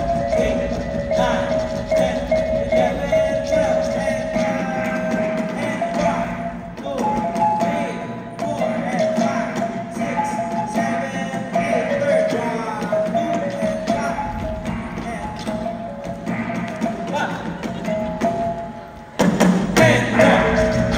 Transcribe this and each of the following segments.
8, 9, 10, 11, 12, and 1, 2, 3, 4, and 5, 6, 7, 8, third round, 2, and 5, and 1, and 2.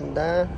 Ganda.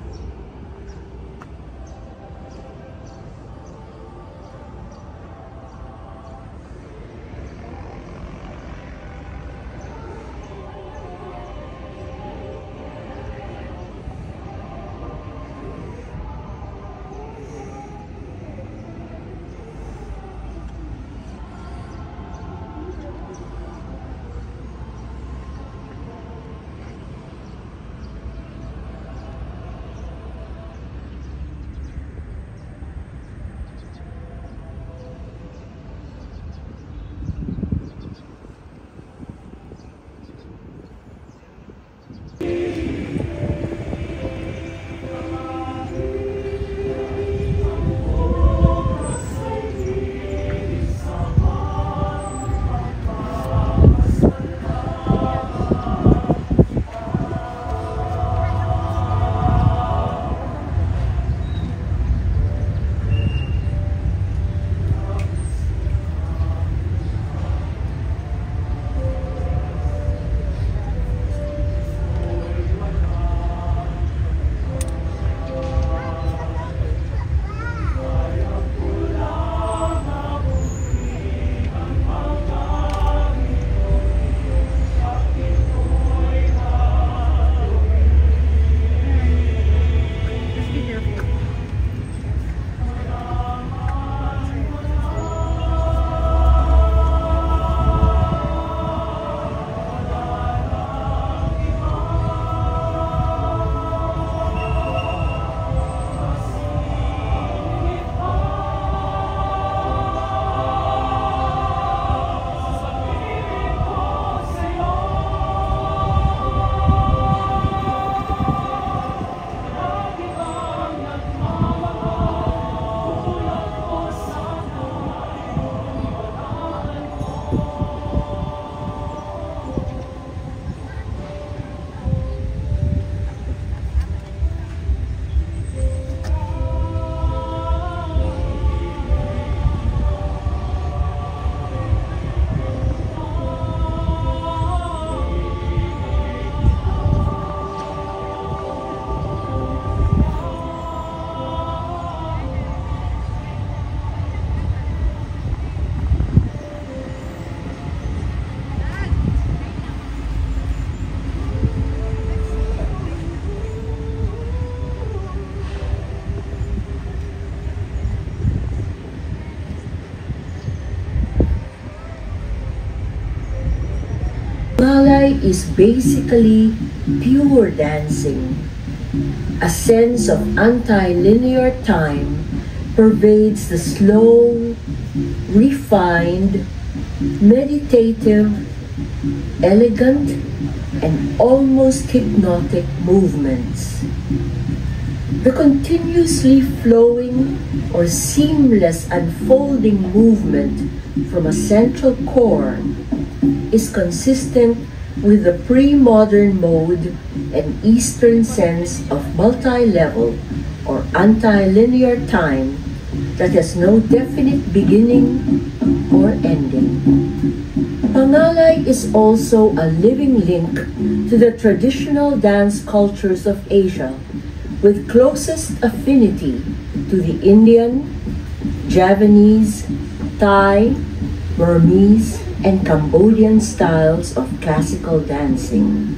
Malay is basically pure dancing. A sense of anti-linear time pervades the slow, refined, meditative, elegant, and almost hypnotic movements. The continuously flowing or seamless unfolding movement from a central core is consistent with the pre-modern mode and Eastern sense of multi-level or anti-linear time that has no definite beginning or ending. Pangalay is also a living link to the traditional dance cultures of Asia, with closest affinity to the Indian, Javanese, Thai, Burmese, and Cambodian styles of classical dancing.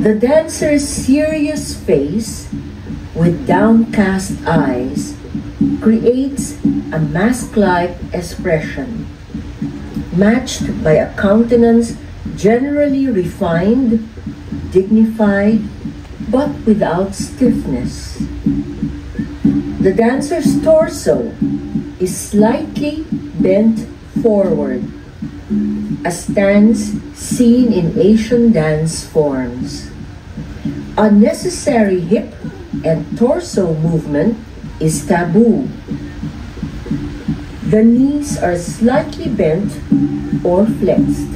The dancer's serious face with downcast eyes creates a mask-like expression, matched by a countenance generally refined, dignified, but without stiffness. The dancer's torso is slightly bent forward, a stance seen in Asian dance forms. Unnecessary hip and torso movement is taboo. The knees are slightly bent or flexed.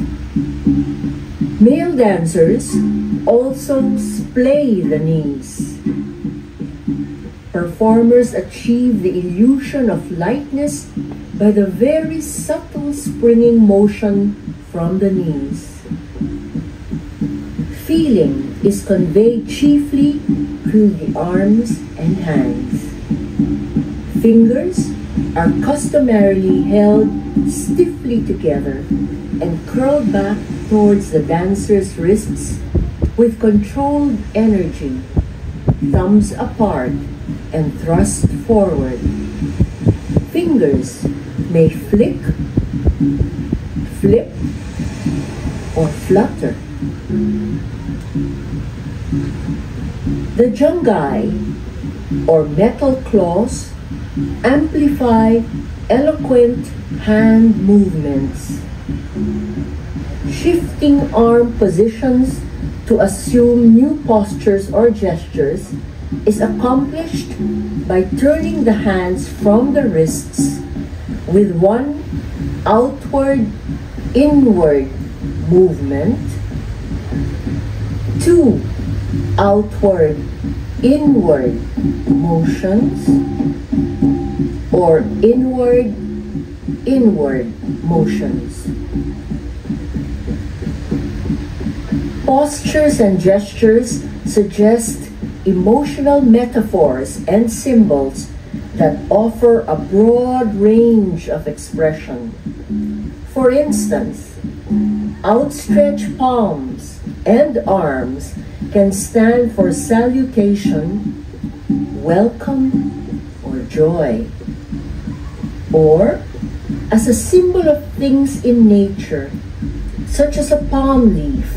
Male dancers also splay the knees. Performers achieve the illusion of lightness by the very subtle springing motion from the knees. Feeling is conveyed chiefly through the arms and hands. Fingers are customarily held stiffly together and curled back towards the dancer's wrists with controlled energy, thumbs apart and thrust forward. Fingers may flick, flip, or flutter. The jungai, or metal claws, amplify eloquent hand movements. Shifting arm positions to assume new postures or gestures is accomplished by turning the hands from the wrists with one outward-inward movement, two outward-inward motions, or inward-inward motions. Postures and gestures suggest emotional metaphors and symbols that offer a broad range of expression. For instance, outstretched palms and arms can stand for salutation, welcome, or joy, or as a symbol of things in nature, such as a palm leaf,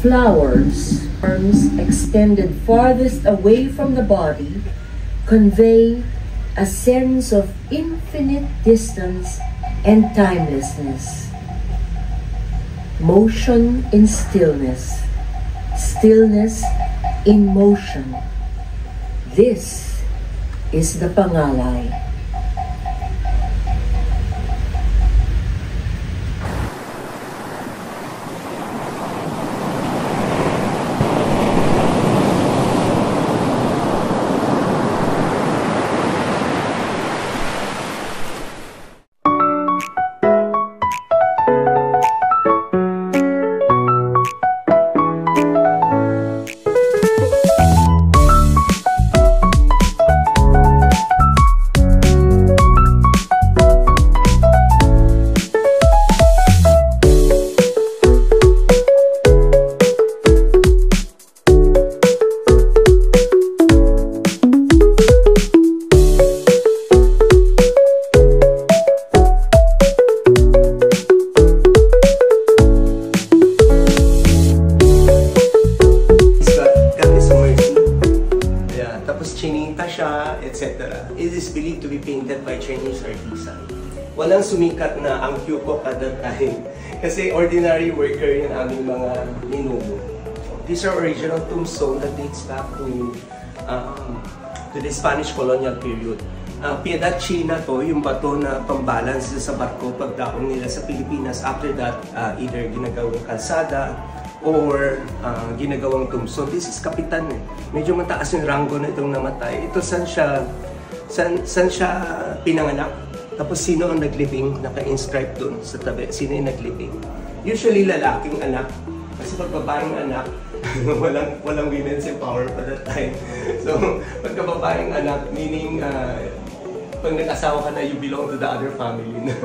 flowers. Arms extended farthest away from the body convey a sense of infinite distance and timelessness. Motion in stillness, stillness in motion. This is the pangalay. Etc. It is believed to be painted by Chinese artisan. Walang sumikat na ang Kyuko at that time kasi ordinary worker yung aming mga ninuno. These are original tombstone that dates back to the Spanish colonial period. Piedad China to, yung bato na pambalance sa barko pagdaong nila sa Pilipinas. After that, either ginagawang kalsada or ginagawang tombstone. This is kapitan eh. Medyo mataas yung rango na itong namatay. Ito saan siya pinanganak? Tapos sino ang naglibing? Naka-inscribe dun sa tabi. Sino yung naglibing? Usually lalaking anak. Kasi pag babaeng anak, walang women's empower pa that time. So, pagka babaeng anak, meaning pag nag-asawa ka na, you belong to the other family na.